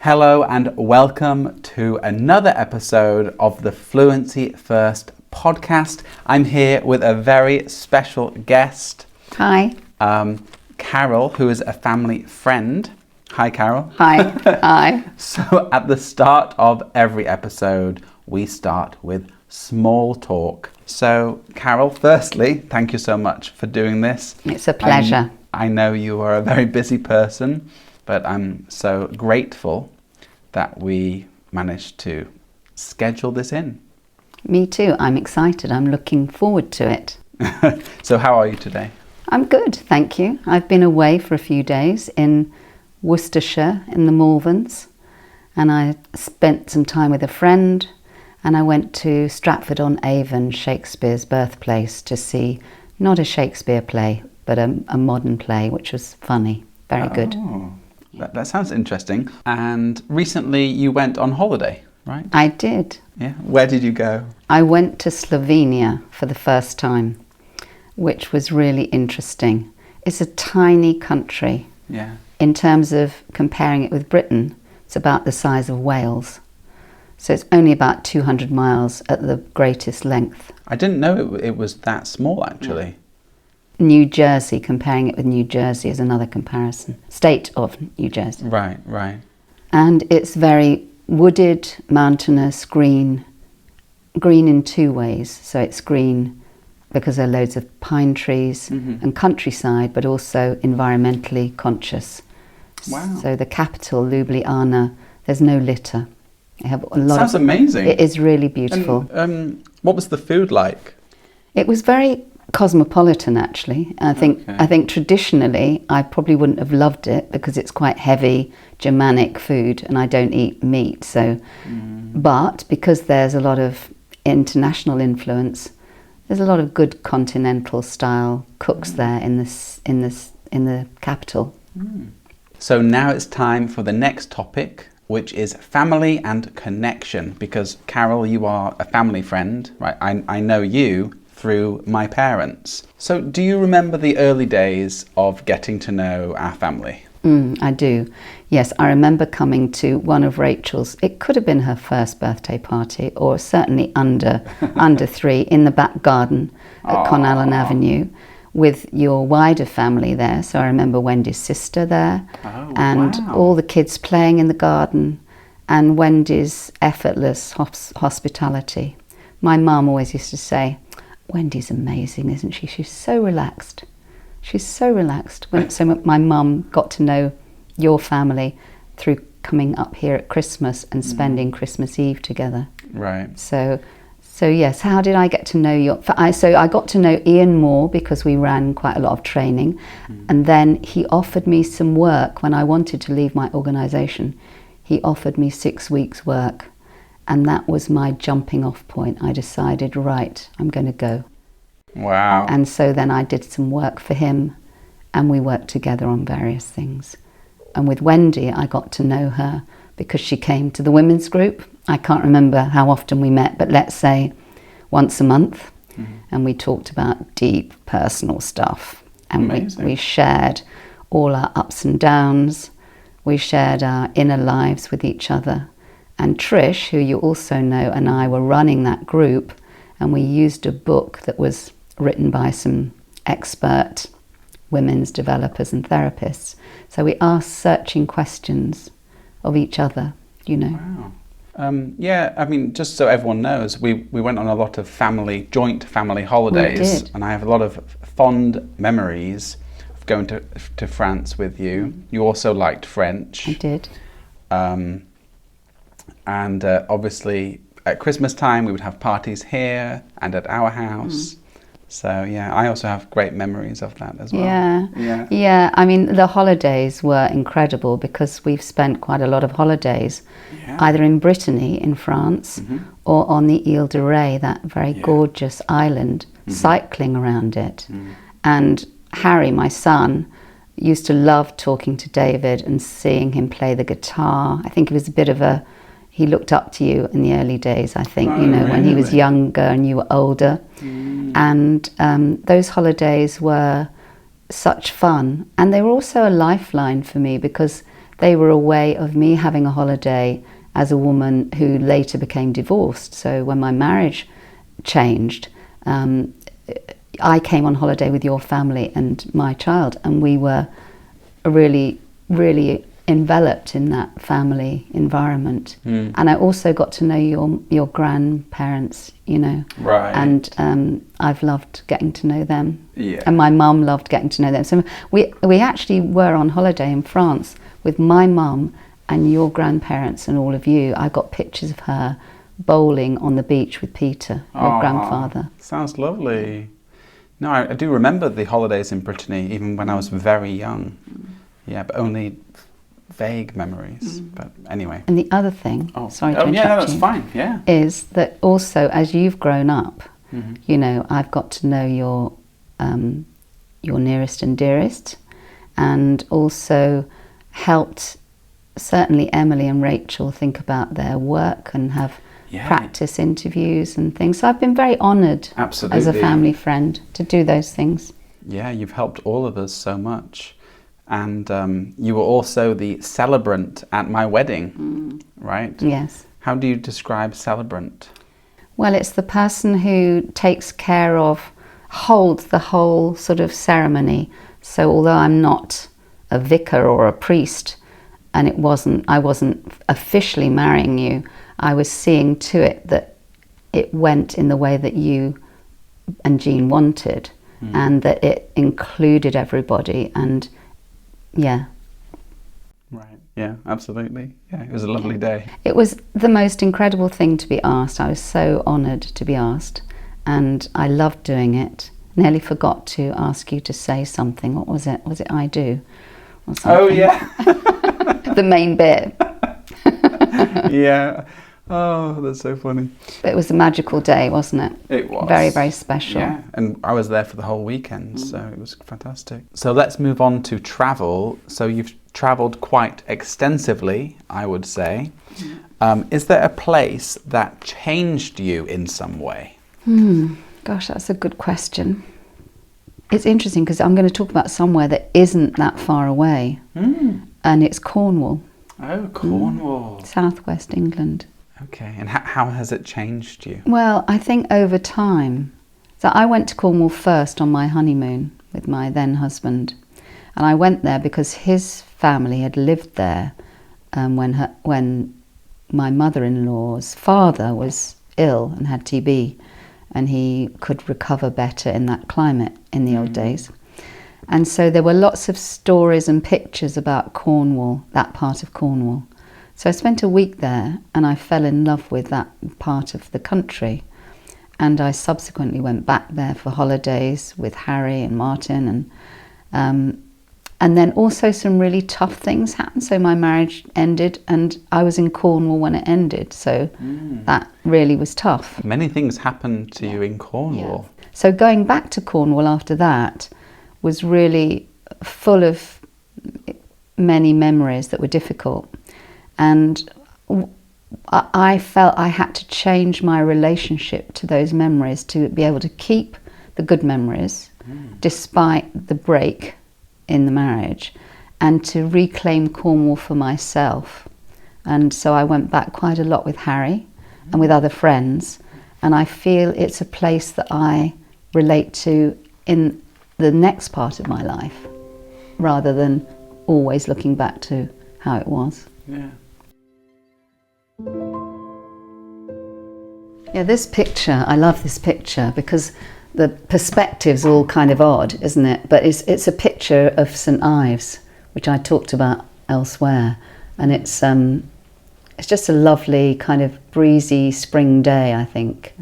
Hello and welcome to another episode of the Fluency First podcast. I'm here with a very special guest. Hi. Carol, who is a family friend. Hi, Carol. Hi. Hi. So at the start of every episode, we start with small talk. So, Carol, firstly, thank you so much for doing this. It's a pleasure. I know you are a very busy person, but I'm so grateful that we managed to schedule this in. Me too. I'm excited. I'm looking forward to it. So how are you today? I'm good, thank you. I've been away for a few days in Worcestershire in the Malverns, and I spent some time with a friend, and I went to Stratford-on-Avon, Shakespeare's birthplace, to see not a Shakespeare play, but a modern play, which was funny. Very good. That sounds interesting. And recently you went on holiday, right? I did. Yeah. Where did you go? I went to Slovenia for the first time, which was really interesting. It's a tiny country. Yeah. In terms of comparing it with Britain, it's about the size of Wales. So it's only about 200 miles at the greatest length. I didn't know it was that small, actually. New Jersey, comparing it with New Jersey is another comparison. State of New Jersey. Right. And it's very wooded, mountainous, green. Green in two ways. So it's green because there are loads of pine trees and countryside, but also environmentally conscious. Wow. So the capital, Ljubljana, there's no litter. They have a lot. Sounds amazing. It is really beautiful. And, what was the food like? It was very cosmopolitan, actually. I think traditionally I probably wouldn't have loved it because it's quite heavy Germanic food, and I don't eat meat. So, but because there's a lot of international influence, there's a lot of good continental style cooks there in the capital. So now it's time for the next topic, which is family and connection. Because Carol, you are a family friend, right? I know you through my parents. So do you remember the early days of getting to know our family? I do. Yes, I remember coming to one of Rachel's, it could have been her first birthday party, or certainly under 3, in the back garden at Conallen Avenue, with your wider family there. So I remember Wendy's sister there, all the kids playing in the garden, and Wendy's effortless hospitality. My mum always used to say, Wendy's amazing, isn't she? She's so relaxed. She's so relaxed. So my mum got to know your family through coming up here at Christmas and spending Christmas Eve together. Right. So yes, how did I get to know so I got to know Ian more because we ran quite a lot of training, and then he offered me some work when I wanted to leave my organisation. He offered me 6 weeks' work. And that was my jumping off point. I decided, right, I'm going to go. Wow. And so then I did some work for him, and we worked together on various things. And with Wendy, I got to know her because she came to the women's group. I can't remember how often we met, but let's say once a month. And we talked about deep personal stuff. And we shared all our ups and downs. We shared our inner lives with each other. And Trish, who you also know, and I were running that group, and we used a book that was written by some expert women's developers and therapists. So we asked searching questions of each other, you know. Wow. Yeah, I mean, just so everyone knows, we went on a lot of joint family holidays. We did. And I have a lot of fond memories of going to France with you. You also liked French. I did. And obviously at Christmas time we would have parties here and at our house. So yeah, I also have great memories of that as well. Yeah. I mean, the holidays were incredible because we've spent quite a lot of holidays either in Brittany in France or on the Ile de Ré, that very gorgeous island, cycling around it. And Harry, my son, used to love talking to David and seeing him play the guitar. I think it was a bit of he looked up to you in the early days, I think, when he was younger and you were older. And those holidays were such fun. And they were also a lifeline for me because they were a way of me having a holiday as a woman who later became divorced. So when my marriage changed, I came on holiday with your family and my child, and we were really, really enveloped in that family environment. And I also got to know your grandparents, you know. Right. And I've loved getting to know them. Yeah. And my mum loved getting to know them. So we actually were on holiday in France with my mum and your grandparents and all of you. I got pictures of her bowling on the beach with Peter, your grandfather. Sounds lovely. No, I do remember the holidays in Brittany, even when I was very young. Yeah, but only vague memories. But anyway. And the other thing, sorry to interrupt yeah, no, you, that's fine. Yeah. is that also as you've grown up, you know, I've got to know your nearest and dearest, and also helped certainly Emily and Rachel think about their work and have practice interviews and things. So I've been very honoured as a family friend to do those things. Yeah, you've helped all of us so much. And you were also the celebrant at my wedding, right? Yes. How do you describe celebrant? Well, it's the person who takes care of, holds the whole sort of ceremony. So although I'm not a vicar or a priest, and I wasn't officially marrying you, I was seeing to it that it went in the way that you and Jean wanted, and that it included everybody. And yeah. Right. Yeah, absolutely. Yeah, it was a lovely day. It was the most incredible thing to be asked. I was so honoured to be asked, and I loved doing it. Nearly forgot to ask you to say something. What was it? Was it I do? Or something? Oh, yeah. The main bit. Yeah. Oh, that's so funny. It was a magical day, wasn't it? It was. Very, very special. Yeah, and I was there for the whole weekend, so it was fantastic. So let's move on to travel. So you've travelled quite extensively, I would say. Is there a place that changed you in some way? Gosh, that's a good question. It's interesting because I'm going to talk about somewhere that isn't that far away, and it's Cornwall. Oh, Cornwall. Southwest England. Okay, and how has it changed you? Well, I think over time. So I went to Cornwall first on my honeymoon with my then husband, and I went there because his family had lived there when my mother-in-law's father was ill and had TB, and he could recover better in that climate in the old days. And so there were lots of stories and pictures about Cornwall, that part of Cornwall. So I spent a week there and I fell in love with that part of the country. And I subsequently went back there for holidays with Harry and Martin. And then also some really tough things happened. So my marriage ended and I was in Cornwall when it ended. So that really was tough. Many things happened to you in Cornwall. Yeah. So going back to Cornwall after that was really full of many memories that were difficult. And I felt I had to change my relationship to those memories to be able to keep the good memories despite the break in the marriage, and to reclaim Cornwall for myself. And so I went back quite a lot with Harry and with other friends, and I feel it's a place that I relate to in the next part of my life rather than always looking back to how it was. Yeah. Yeah, this picture, I love this picture because the perspective's all kind of odd, isn't it? But it's a picture of St Ives, which I talked about elsewhere, and it's just a lovely kind of breezy spring day, I think,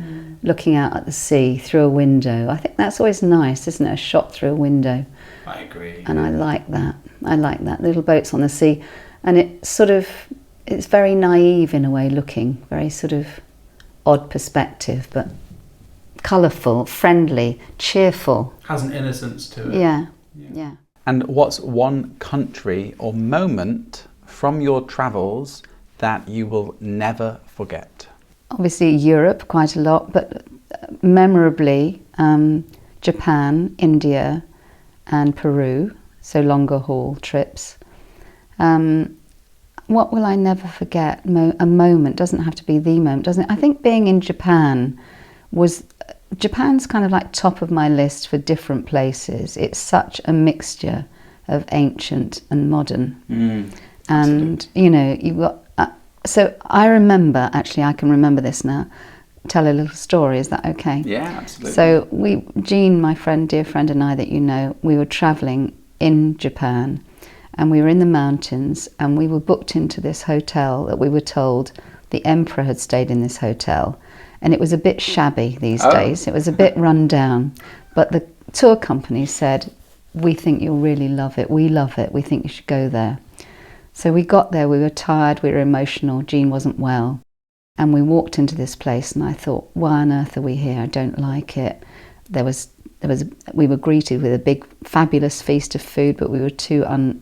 looking out at the sea through a window. I think that's always nice, isn't it? A shot through a window. I agree. And I like that. I like that. Little boats on the sea, and it's very naive in a way, looking very sort of odd perspective, but colourful, friendly, cheerful. Has an innocence to it. Yeah. And what's one country or moment from your travels that you will never forget? Obviously Europe quite a lot, but memorably Japan, India and Peru, so longer haul trips. what will I never forget? A moment doesn't have to be the moment, doesn't it? I think being in Japan Japan's kind of like top of my list for different places. It's such a mixture of ancient and modern. And, you know, you've got... so I remember, actually, I can remember this now. Tell a little story, is that okay? Yeah, absolutely. So Jean, my friend, dear friend, and I that you know, we were travelling in Japan, and we were in the mountains, and we were booked into this hotel that we were told the emperor had stayed in this hotel. And it was a bit shabby these days. It was a bit run down. But the tour company said, we think you'll really love it. We love it. We think you should go there. So we got there. We were tired. We were emotional. Jean wasn't well. And we walked into this place and I thought, why on earth are we here? I don't like it. We were greeted with a big, fabulous feast of food, but we were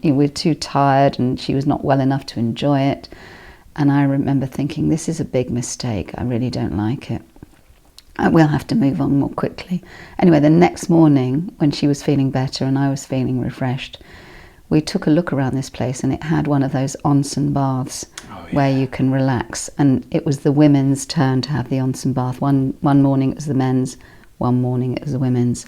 we were too tired and she was not well enough to enjoy it. And I remember thinking, this is a big mistake. I really don't like it. We'll have to move on more quickly. Anyway, the next morning, when she was feeling better and I was feeling refreshed, we took a look around this place and it had one of those onsen baths where you can relax. And it was the women's turn to have the onsen bath. One morning it was the men's, one morning it was the women's.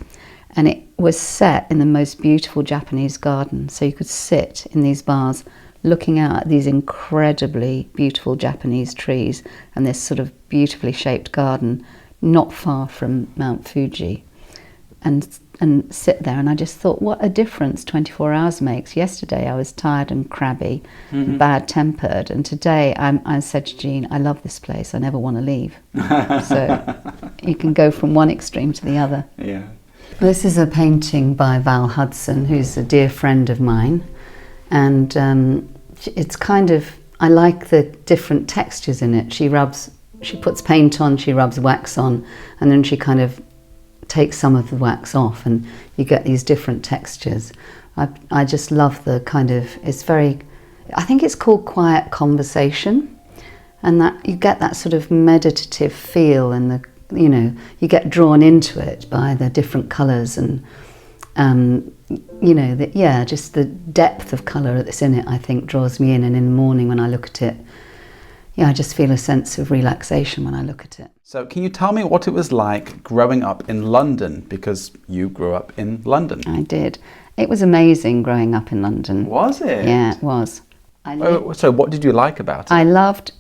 And it was set in the most beautiful Japanese garden. So you could sit in these baths looking out at these incredibly beautiful Japanese trees and this sort of beautifully shaped garden not far from Mount Fuji, and sit there. And I just thought, what a difference 24 hours makes. Yesterday I was tired and crabby and bad-tempered, and today I said to Jean, I love this place, I never want to leave. So you can go from one extreme to the other. Yeah. This is a painting by Val Hudson, who's a dear friend of mine. And it's kind of, I like the different textures in it. She puts paint on, she rubs wax on, and then she kind of takes some of the wax off, and you get these different textures. I just love the kind of, it's very, I think it's called quiet conversation, and that you get that sort of meditative feel, and the, you know, you get drawn into it by the different colours and you know, just the depth of colour that's in it, I think, draws me in. And in the morning when I look at it, I just feel a sense of relaxation when I look at it. So can you tell me what it was like growing up in London? Because you grew up in London. I did. It was amazing growing up in London. Was it? Yeah, it was. So what did you like about it? I loved...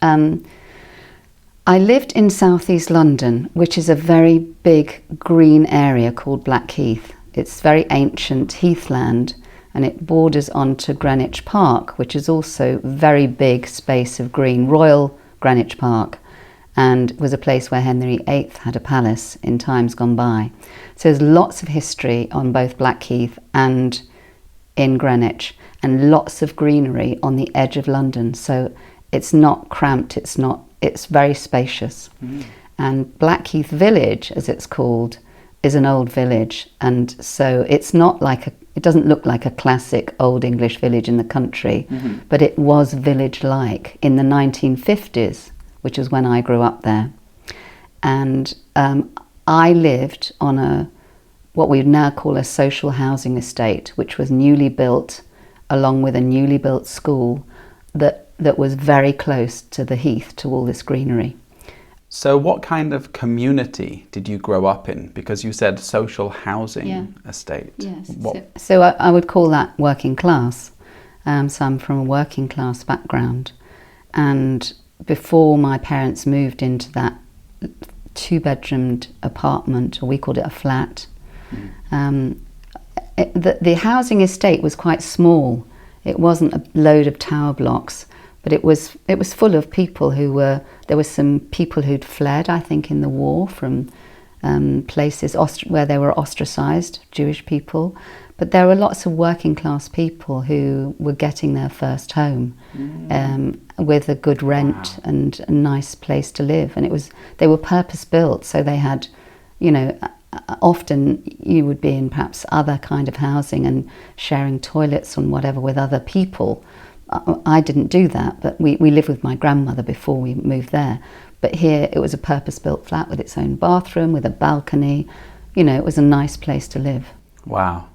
I lived in southeast London, which is a very big green area called Blackheath. It's very ancient heathland, and it borders onto Greenwich Park, which is also a very big space of green, Royal Greenwich Park, and was a place where Henry VIII had a palace in times gone by. So there's lots of history on both Blackheath and in Greenwich, and lots of greenery on the edge of London. So it's not cramped, it's very spacious. And Blackheath Village, as it's called, is an old village, and so it's not like it doesn't look like a classic old English village in the country, but it was village-like in the 1950s, which is when I grew up there. And I lived on what we would now call a social housing estate, which was newly built, along with a newly built school that was very close to the heath, to all this greenery. So what kind of community did you grow up in? Because you said social housing estate. Yes. So I would call that working class. So I'm from a working class background. And before my parents moved into that 2-bedroomed apartment, or we called it a flat, the housing estate was quite small. It wasn't a load of tower blocks, but it was full of people there were some people who'd fled, I think, in the war from places where they were ostracised, Jewish people. But there were lots of working class people who were getting their first home with a good rent and a nice place to live. And they were purpose built, so they had, you know, often you would be in perhaps other kind of housing and sharing toilets and whatever with other people. I didn't do that, but we lived with my grandmother before we moved there. But here it was a purpose-built flat with its own bathroom, with a balcony. You know, it was a nice place to live. Wow.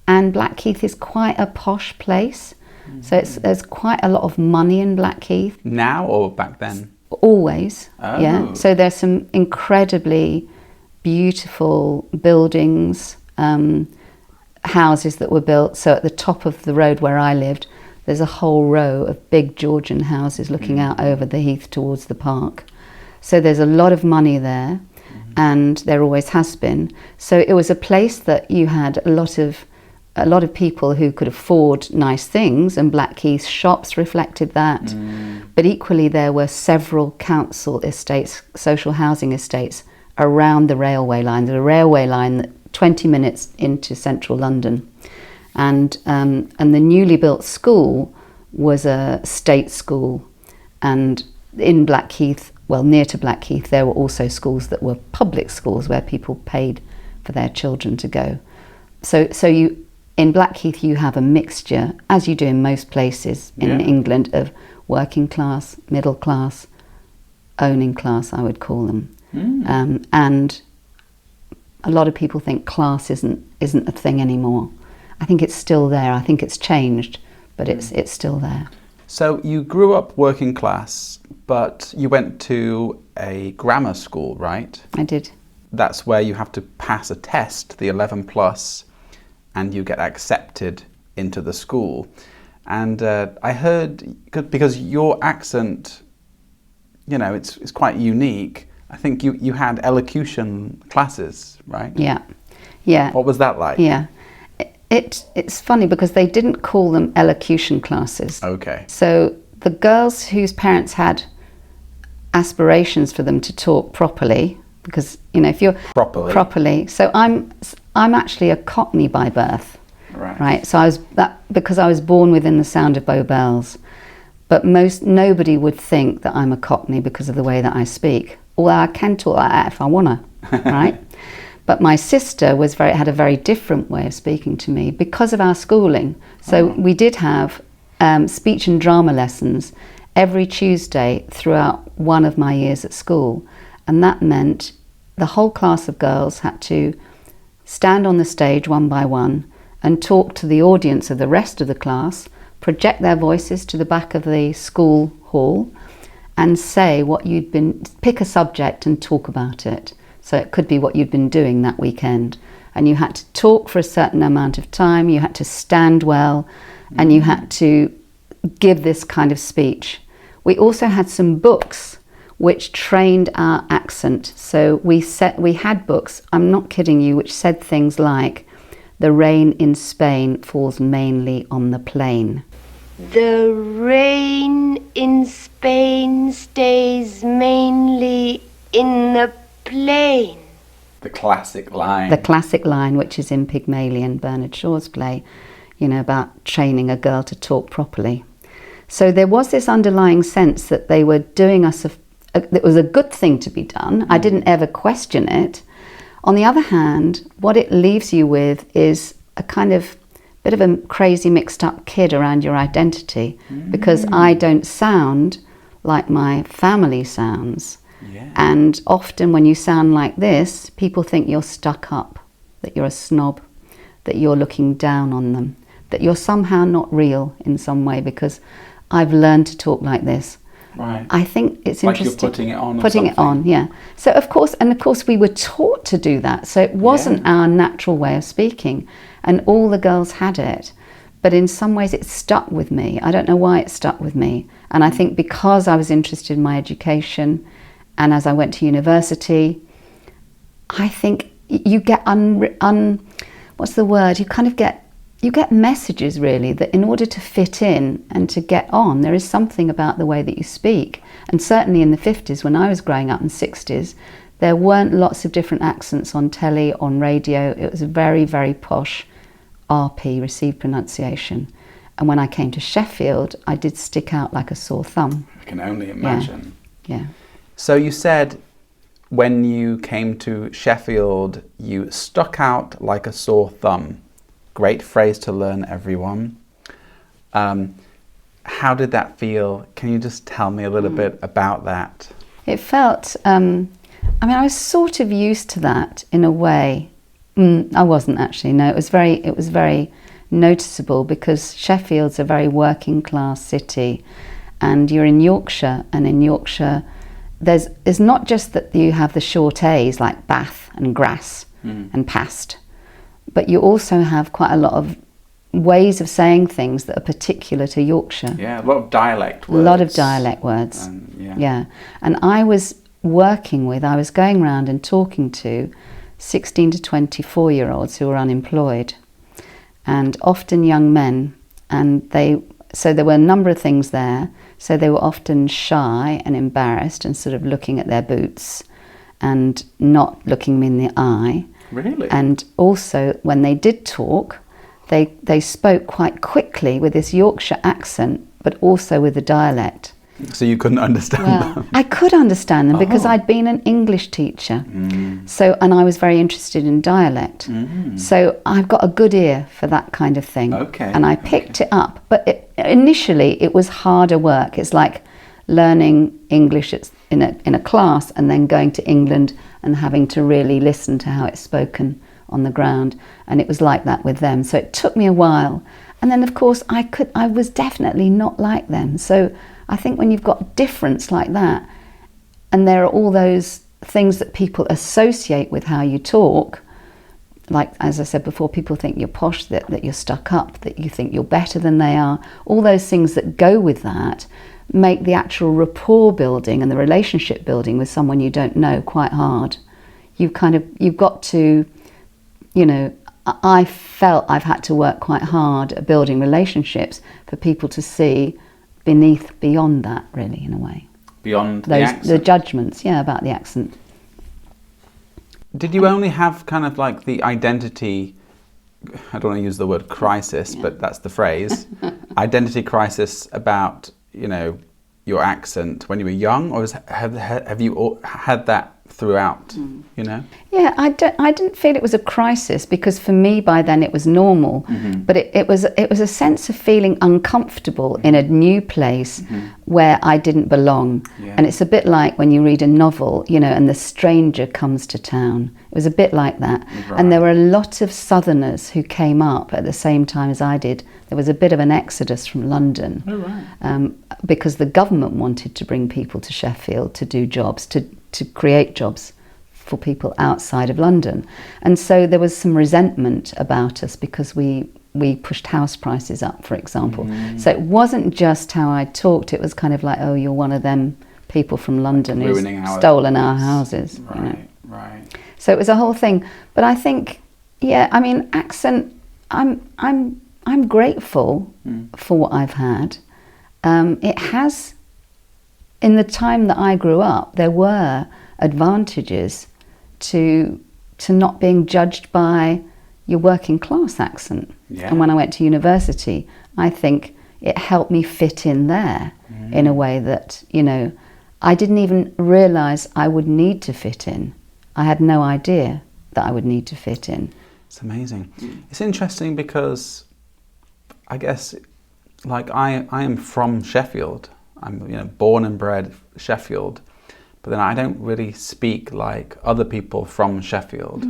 And Blackheath is quite a posh place. So there's quite a lot of money in Blackheath. Now or back then? Always, Oh. yeah. So there's some incredibly beautiful buildings, houses that were built. So at the top of the road where I lived, there's a whole row of big Georgian houses looking out over the heath towards the park. So there's a lot of money there, and there always has been. So it was a place that you had a lot of people who could afford nice things, and Blackheath shops reflected that. But equally there were several council estates, social housing estates around the railway line. There's a railway line that 20 minutes into central London, and the newly built school was a state school, and in Blackheath, well, near to Blackheath, there were also schools that were public schools where people paid for their children to go. So you in Blackheath you have a mixture, as you do in most places in England, of working class, middle class, owning class, I would call them. And a lot of people think class isn't a thing anymore. I think it's still there. I think it's changed, but it's still there. So you grew up working class, but you went to a grammar school, right? I did. That's where you have to pass a test, the 11 plus, and you get accepted into the school. And I heard, because your accent, you know, it's quite unique. I think you had elocution classes, right? Yeah. What was that like? Yeah. It's funny because they didn't call them elocution classes. Okay. So the girls whose parents had aspirations for them to talk properly, because, you know, if you're properly. So I'm actually a Cockney by birth. Right. So because I was born within the sound of Bow Bells. But nobody would think that I'm a Cockney because of the way that I speak. Although I can talk like that if I wanna, right? But my sister had a very different way of speaking to me because of our schooling. So we did have speech and drama lessons every Tuesday throughout one of my years at school. And that meant the whole class of girls had to stand on the stage one by one and talk to the audience of the rest of the class, project their voices to the back of the school hall, and say pick a subject and talk about it. So it could be what you'd been doing that weekend. And you had to talk for a certain amount of time, you had to stand well, and you had to give this kind of speech. We also had some books which trained our accent. So we had books, I'm not kidding you, which said things like, "The rain in Spain falls mainly on the plain." The rain in Spain stays mainly in the plain. The classic line. The classic line, which is in Pygmalion, Bernard Shaw's play, you know, about training a girl to talk properly. So there was this underlying sense that they were doing us it was a good thing to be done. I didn't ever question it. On the other hand, what it leaves you with is a kind of bit of a crazy mixed up kid around your identity, because I don't sound like my family sounds. Yeah. And often when you sound like this, people think you're stuck up, that you're a snob, that you're looking down on them, that you're somehow not real in some way because I've learned to talk like this. Right. I think it's like interesting. You're putting it on. Putting it on, yeah. So of course we were taught to do that. So it wasn't our natural way of speaking, and all the girls had it. But in some ways it stuck with me. I don't know why it stuck with me. And I think because I was interested in my education, and as I went to university, I think you get what's the word? You get messages really that in order to fit in and to get on, there is something about the way that you speak. And certainly in the 50s, when I was growing up, in the 60s, there weren't lots of different accents on telly, on radio. It was a very, very posh RP, received pronunciation. And when I came to Sheffield, I did stick out like a sore thumb. I can only imagine. Yeah. So you said when you came to Sheffield, you stuck out like a sore thumb. Great phrase to learn, everyone. How did that feel? Can you just tell me a little bit about that? It felt, I was sort of used to that in a way. I wasn't actually, no, it was very noticeable because Sheffield's a very working class city, and you're in Yorkshire, and in Yorkshire it's not just that you have the short A's like bath and grass and past, but you also have quite a lot of ways of saying things that are particular to Yorkshire. Yeah, a lot of dialect words. A lot of dialect words. Yeah. And I was going around and talking to 16 to 24-year-olds who were unemployed, and often young men, and so there were a number of things there. So they were often shy and embarrassed and sort of looking at their boots and not looking me in the eye. Really? And also, when they did talk, they spoke quite quickly with this Yorkshire accent, but also with a dialect. So you couldn't understand them? I could understand them because I'd been an English teacher. So, and I was very interested in dialect. So I've got a good ear for that kind of thing. Okay. And I picked it up. But initially it was harder work. It's like learning English in a class and then going to England and having to really listen to how it's spoken on the ground. And it was like that with them. So it took me a while. And then of course I was definitely not like them. So I think when you've got difference like that, and there are all those things that people associate with how you talk, like as I said before, people think you're posh, that you're stuck up, that you think you're better than they are. All those things that go with that make the actual rapport building and the relationship building with someone you don't know quite hard. You've got to, I felt I've had to work quite hard at building relationships for people to see beyond that, really, in a way. Beyond the accent? The judgments, about the accent. Did you only have kind of like the identity, I don't want to use the word crisis, but that's the phrase, identity crisis about, your accent when you were young, or have you had that throughout, Yeah, I didn't feel it was a crisis because for me by then it was normal, but it was a sense of feeling uncomfortable in a new place where I didn't belong. And it's a bit like when you read a novel, and the stranger comes to town. It was a bit like that. Right. And there were a lot of Southerners who came up at the same time as I did. There was a bit of an exodus from London. Oh, right. Because the government wanted to bring people to Sheffield to do jobs, to create jobs for people outside of London. And so there was some resentment about us because we pushed house prices up, for example. So it wasn't just how I talked, it was kind of like, oh, you're one of them people from London who's stolen our houses. Right, right. So it was a whole thing. But I think, accent, I'm grateful for what I've had. It has, in the time that I grew up, there were advantages to not being judged by your working class accent. And when I went to university, I think it helped me fit in there in a way that, I didn't even realise I would need to fit in. I had no idea that I would need to fit in. It's amazing. It's interesting because I guess, like I am from Sheffield. I'm born and bred Sheffield, but then I don't really speak like other people from Sheffield.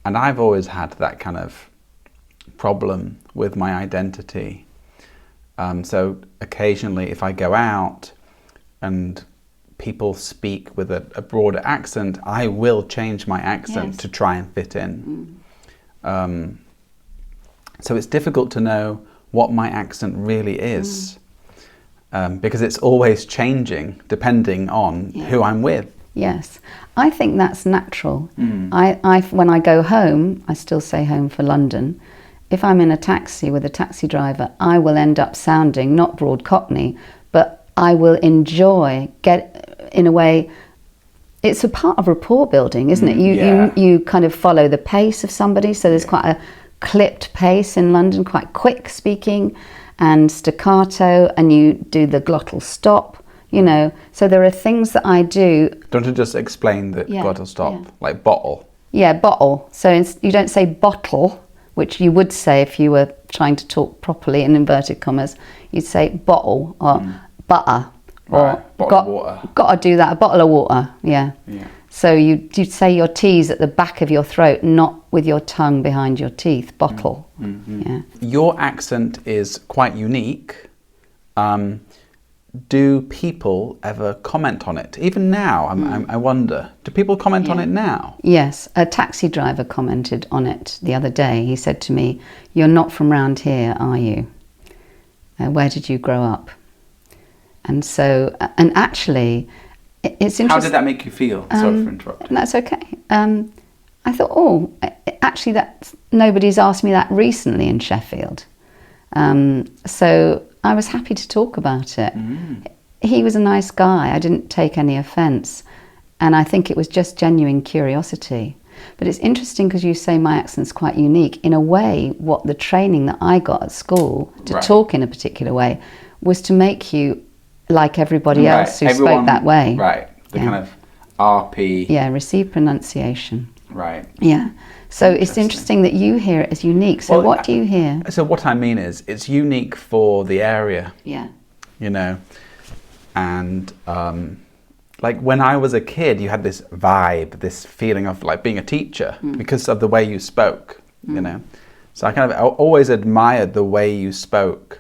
And I've always had that kind of problem with my identity. So occasionally if I go out and people speak with a broader accent, I will change my accent to try and fit in. So it's difficult to know what my accent really is, because it's always changing depending on who I'm with. Yes, I think that's natural. When I go home, I still say home for London. If I'm in a taxi with a taxi driver, I will end up sounding not broad Cockney, but I will in a way, it's a part of rapport building, isn't it? You kind of follow the pace of somebody, so there's quite a clipped pace in London, quite quick speaking and staccato, and you do the glottal stop, so there are things that I do. Don't you just explain the glottal stop, like bottle? Yeah, bottle. So you don't say bottle, which you would say if you were trying to talk properly in inverted commas. You'd say bottle or butter or bottle of water. Got to do that, a bottle of water, So you'd say your T's at the back of your throat, not with your tongue behind your teeth. Bottle. Yeah. Your accent is quite unique. Do people ever comment on it? Even now, I wonder. Do people comment on it now? Yes. A taxi driver commented on it the other day. He said to me, "You're not from round here, are you? Where did you grow up?" And so, and actually, it's interesting. How did that make you feel? Sorry for interrupting. That's okay. I thought, actually, nobody's asked me that recently in Sheffield. So I was happy to talk about it. He was a nice guy. I didn't take any offence. And I think it was just genuine curiosity. But it's interesting because you say my accent's quite unique. In a way, what the training that I got at school to talk in a particular way was to make you like everybody else who spoke that way. Right. The kind of RP. Yeah, received pronunciation. Right. Yeah. So it's interesting that you hear it as unique. So what do you hear? So what I mean is, it's unique for the area. Yeah. You know, and like when I was a kid, you had this vibe, this feeling of like being a teacher because of the way you spoke. You know, so I always admired the way you spoke.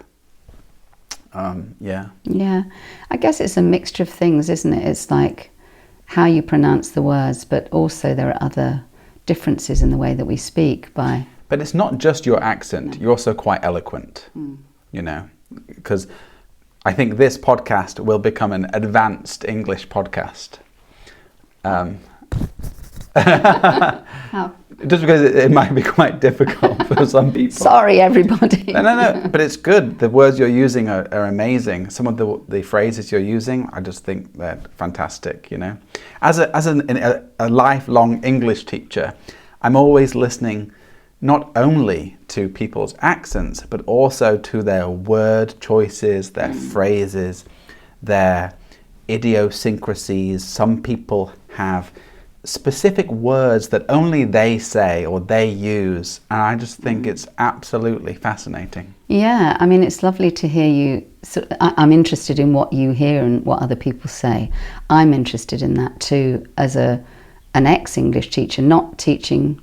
Yeah. Yeah. I guess it's a mixture of things, isn't it? It's like how you pronounce the words, but also there are other differences in the way that we speak by... But it's not just your accent. You're also quite eloquent, you know, because I think this podcast will become an advanced English podcast. How? Just because it might be quite difficult for some people. Sorry, everybody. No, but it's good. The words you're using are amazing. Some of the phrases you're using, I just think they're fantastic, you know. As a lifelong English teacher, I'm always listening not only to people's accents, but also to their word choices, their phrases, their idiosyncrasies. Some people have specific words that only they say or they use, and I just think it's absolutely fascinating. Yeah, I mean, it's lovely to hear you. So I'm interested in what you hear and what other people say. I'm interested in that too, as an ex-English teacher, not teaching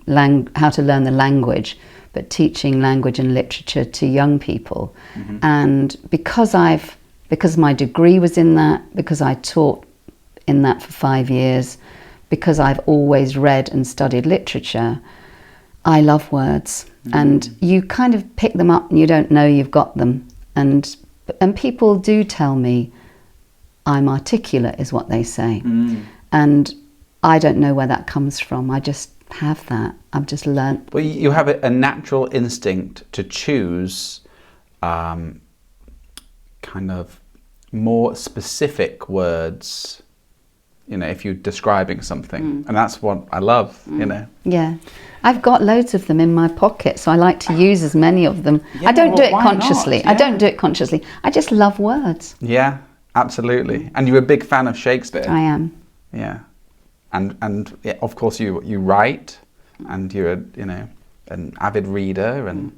how to learn the language, but teaching language and literature to young people. And because my degree was in that, because I taught in that for 5 years, because I've always read and studied literature, I love words. And you kind of pick them up and you don't know you've got them. And people do tell me I'm articulate, is what they say. And I don't know where that comes from. I just have that. I've just learnt. Well, you have a natural instinct to choose kind of more specific words, you know, if you're describing something. And that's what I love, you know. Yeah. I've got loads of them in my pocket, so I like to use as many of them. I don't do it consciously. I don't do it consciously. I just love words. Yeah, absolutely. And you're a big fan of Shakespeare. I am. Yeah. And yeah, of course you write, and you're an avid reader. And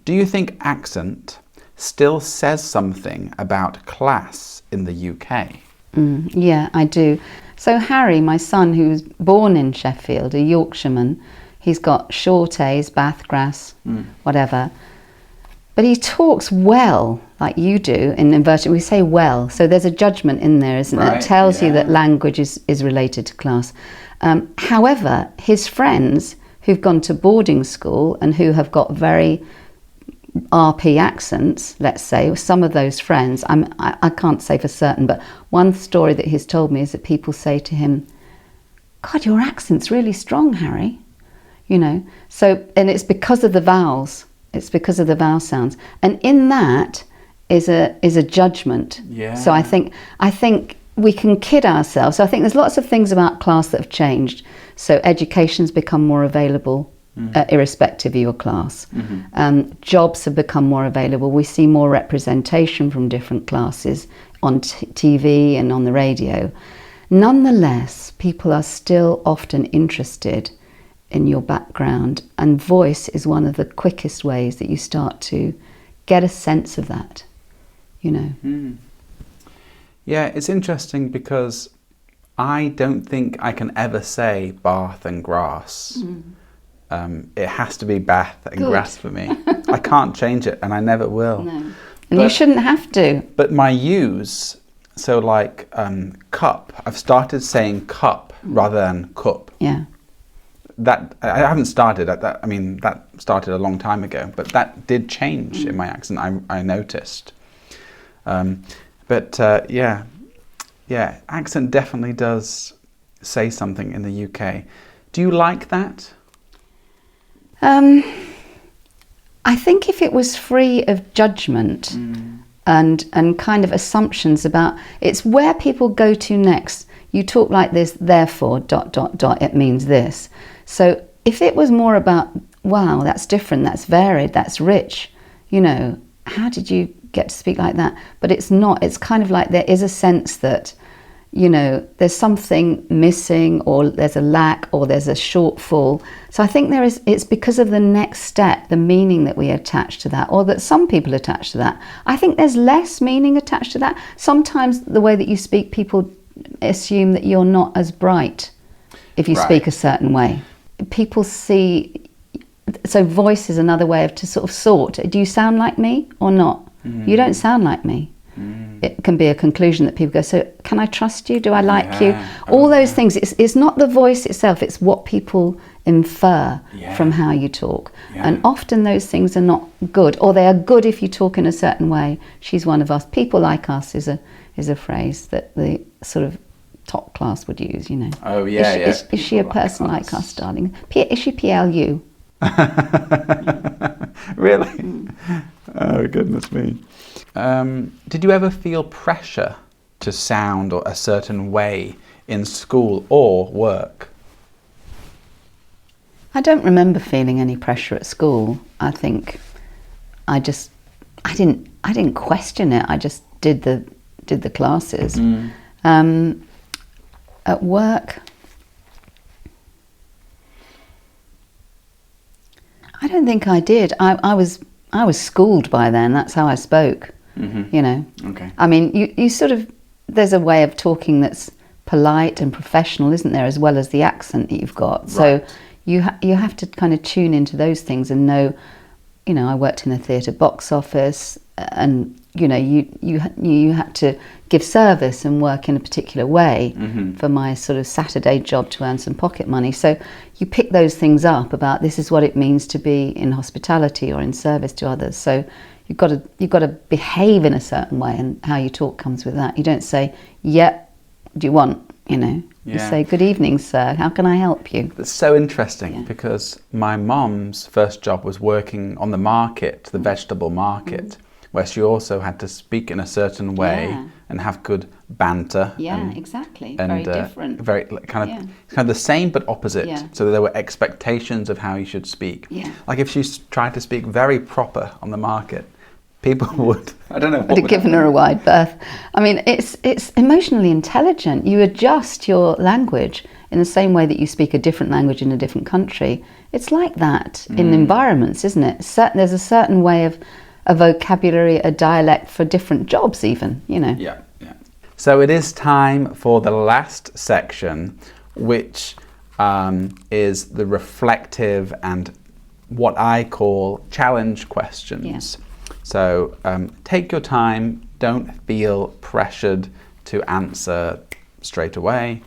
do you think accent still says something about class in the UK? Yeah, I do. So Harry, my son, who's born in Sheffield, a Yorkshireman, he's got short A's, Bathgrass, whatever. But he talks well, like you do, in inverted. We say well, so there's a judgment in there, isn't there? It tells you that language is related to class. However, his friends who've gone to boarding school and who have got very RP accents, let's say, some of those friends, I can't say for certain, but one story that he's told me is that people say to him, "God, your accent's really strong, Harry," you know. So, and it's because of the vowels. It's because of the vowel sounds, and in that is a judgment. Yeah. So I think we can kid ourselves. So I think there's lots of things about class that have changed. So education's become more available. Irrespective of your class. Jobs have become more available. We see more representation from different classes on TV and on the radio. Nonetheless, people are still often interested in your background, and voice is one of the quickest ways that you start to get a sense of that, you know. Yeah, it's interesting because I don't think I can ever say bath and grass. It has to be bath and grass for me. I can't change it, and I never will. No. And you shouldn't have to. But my use, so like cup, I've started saying cup rather than cup. Yeah. That I haven't started that. I mean, that started a long time ago, but that did change in my accent. I noticed. Yeah, accent definitely does say something in the UK. Do you like that? I think if it was free of judgment and kind of assumptions about, it's where people go to next. You talk like this, therefore, ... it means this. So if it was more about, wow, that's different, that's varied, that's rich, you know, how did you get to speak like that? But it's not. It's kind of like there is a sense that, you know, there's something missing, or there's a lack, or there's a shortfall. So I think it's because of the next step, the meaning that we attach to that, or that some people attach to that. I think there's less meaning attached to that. Sometimes the way that you speak, people assume that you're not as bright if you speak a certain way. People see, so voice is another way of to sort of sort. Do you sound like me or not? You don't sound like me. It can be a conclusion that people go, so can I trust you? Do I like you? All those things. It's not the voice itself, it's what people infer from how you talk. And often those things are not good, or they are good if you talk in a certain way. She's one of us. People like us is a phrase that the sort of top class would use, you know. Oh, yeah, Is she a person like us, darling? Is she PLU? Really? Oh, goodness me. Did you ever feel pressure to sound a certain way in school or work? I don't remember feeling any pressure at school. I think I didn't question it. I just did the classes. At work, I don't think I did. I was schooled by then. That's how I spoke. You know. Okay. I mean, you sort of, there's a way of talking that's polite and professional, isn't there, as well as the accent that you've got. Right. So you have to kind of tune into those things and know. You know, I worked in a theatre box office, and you know, you had to give service and work in a particular way for my sort of Saturday job to earn some pocket money. So you pick those things up about this is what it means to be in hospitality or in service to others. So you've got to behave in a certain way, and how you talk comes with that. You don't say, "Yep, do you want?" You know. You say, "Good evening, sir. How can I help you?" That's so interesting because my mom's first job was working on the market, the vegetable market, where she also had to speak in a certain way and have good banter. Yeah, exactly. Very different. Very kind of the same but opposite. Yeah. So there were expectations of how you should speak. Yeah. Like if she tried to speak very proper on the market, people would, I don't know. Would have given her a wide berth. I mean, it's emotionally intelligent. You adjust your language in the same way that you speak a different language in a different country. It's like that in environments, isn't it? There's a certain way of a vocabulary, a dialect for different jobs even, you know. Yeah. So it is time for the last section, which is the reflective and what I call challenge questions. Yeah. So take your time, don't feel pressured to answer straight away.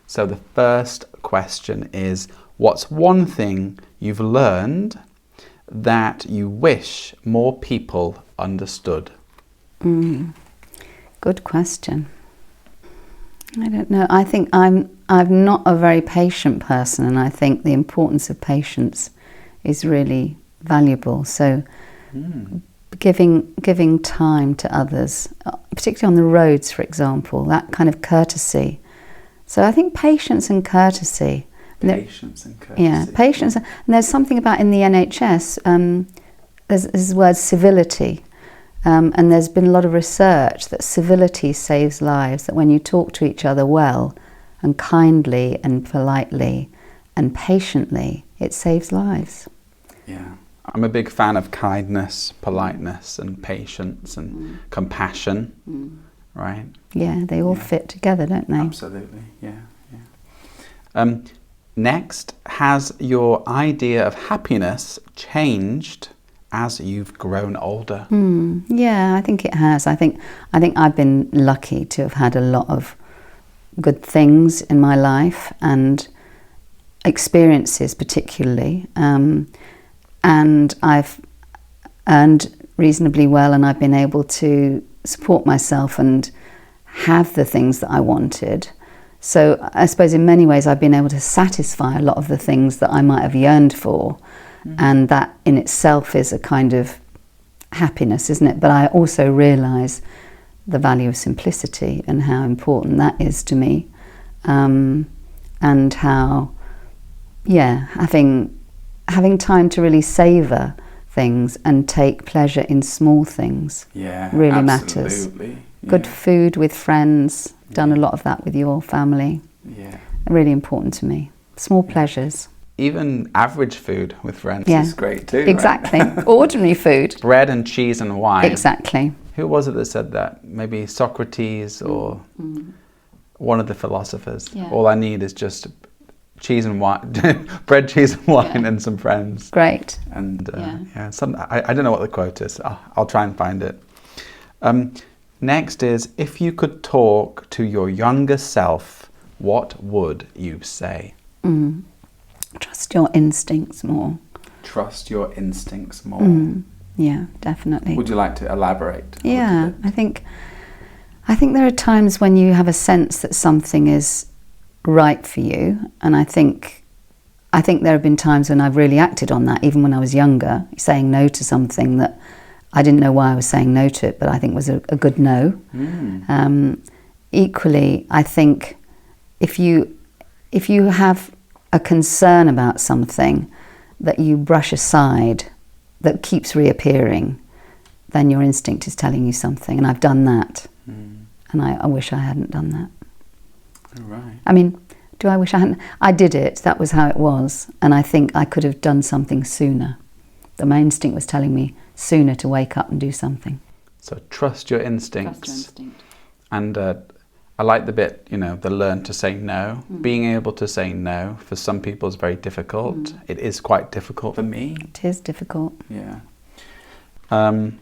So the first question is, what's one thing you've learned that you wish more people understood? Good question. I don't know. I think I'm not a very patient person, and I think the importance of patience is really valuable. So giving time to others, particularly on the roads, for example, that kind of courtesy. So I think patience and courtesy. Patience and courtesy. Yeah, patience. And there's something about in the NHS, there's this word civility. And there's been a lot of research that civility saves lives, that when you talk to each other well and kindly and politely and patiently, it saves lives. Yeah. I'm a big fan of kindness, politeness and patience and compassion, right? Yeah, they all fit together, don't they? Absolutely, yeah. Next, has your idea of happiness changed as you've grown older? Yeah, I think it has. I think I've been lucky to have had a lot of good things in my life and experiences particularly. And I've earned reasonably well, and I've been able to support myself and have the things that I wanted. So I suppose in many ways I've been able to satisfy a lot of the things that I might have yearned for. And that in itself is a kind of happiness, isn't it? But I also realise the value of simplicity and how important that is to me. And how, having time to really savour things and take pleasure in small things really matters. Good food with friends, done a lot of that with your family. Really important to me. Small pleasures. Even average food with friends is great too. Exactly. Right? Ordinary food. Bread and cheese and wine. Exactly. Who was it that said that? Maybe Socrates or one of the philosophers. All I need is just cheese and wine, bread, cheese and wine and some friends. Great. And I don't know what the quote is. I'll try and find it. Next is, if you could talk to your younger self, what would you say? Trust your instincts more. Trust your instincts more. Yeah, definitely. Would you like to elaborate? Yeah, I think there are times when you have a sense that something is right for you, and I think there have been times when I've really acted on that, even when I was younger, saying no to something that I didn't know why I was saying no to it, but I think was a good no. Equally, I think if you have a concern about something that you brush aside, that keeps reappearing, then your instinct is telling you something. And I've done that. And I wish I hadn't done that. Right. I mean, do I wish I hadn't? I did it. That was how it was. And I think I could have done something sooner. My instinct was telling me sooner to wake up and do something. So trust your instincts. Trust your instinct. And I like the bit, the learn to say no. Being able to say no for some people is very difficult. It is quite difficult for me. It is difficult. Yeah. Kind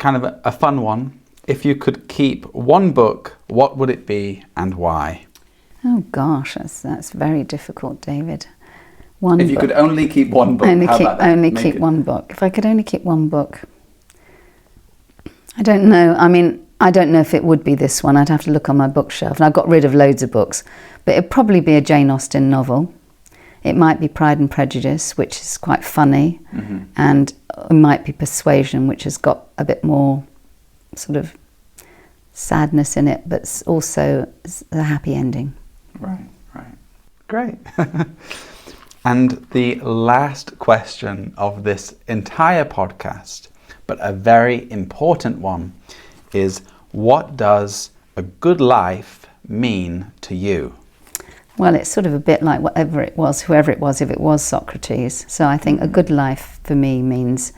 of a fun one. If you could keep one book, what would it be and why? Oh gosh, that's very difficult, David. If you could only keep one book, keep one book. If I could only keep one book, I don't know. I mean, I don't know if it would be this one. I'd have to look on my bookshelf. And I've got rid of loads of books. But it'd probably be a Jane Austen novel. It might be Pride and Prejudice, which is quite funny. And it might be Persuasion, which has got a bit more sort of sadness in it, but also a happy ending. Right. Great. And the last question of this entire podcast, but a very important one, is what does a good life mean to you? Well, it's sort of a bit like whoever it was, if it was Socrates. So I think a good life for me means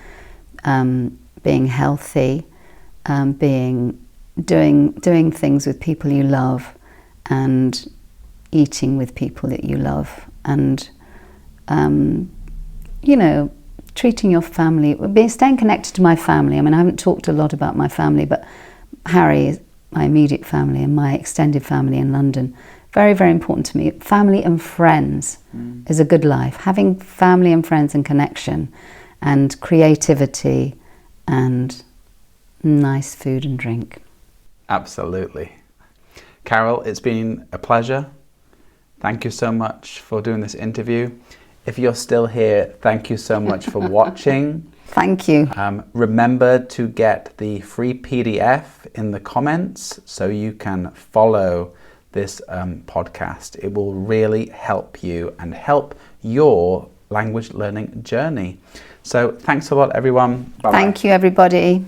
being healthy, doing things with people you love, and eating with people that you love, and treating your family, staying connected to my family. I mean, I haven't talked a lot about my family, but Harry is my immediate family and my extended family in London. Very, very important to me. Family and friends is a good life. Having family and friends and connection and creativity and nice food and drink. Absolutely. Carol, it's been a pleasure. Thank you so much for doing this interview. If you're still here, thank you so much for watching. Thank you. Remember to get the free PDF in the comments so you can follow this podcast. It will really help you and help your language learning journey. So thanks a lot, everyone. Bye-bye. Thank you, everybody.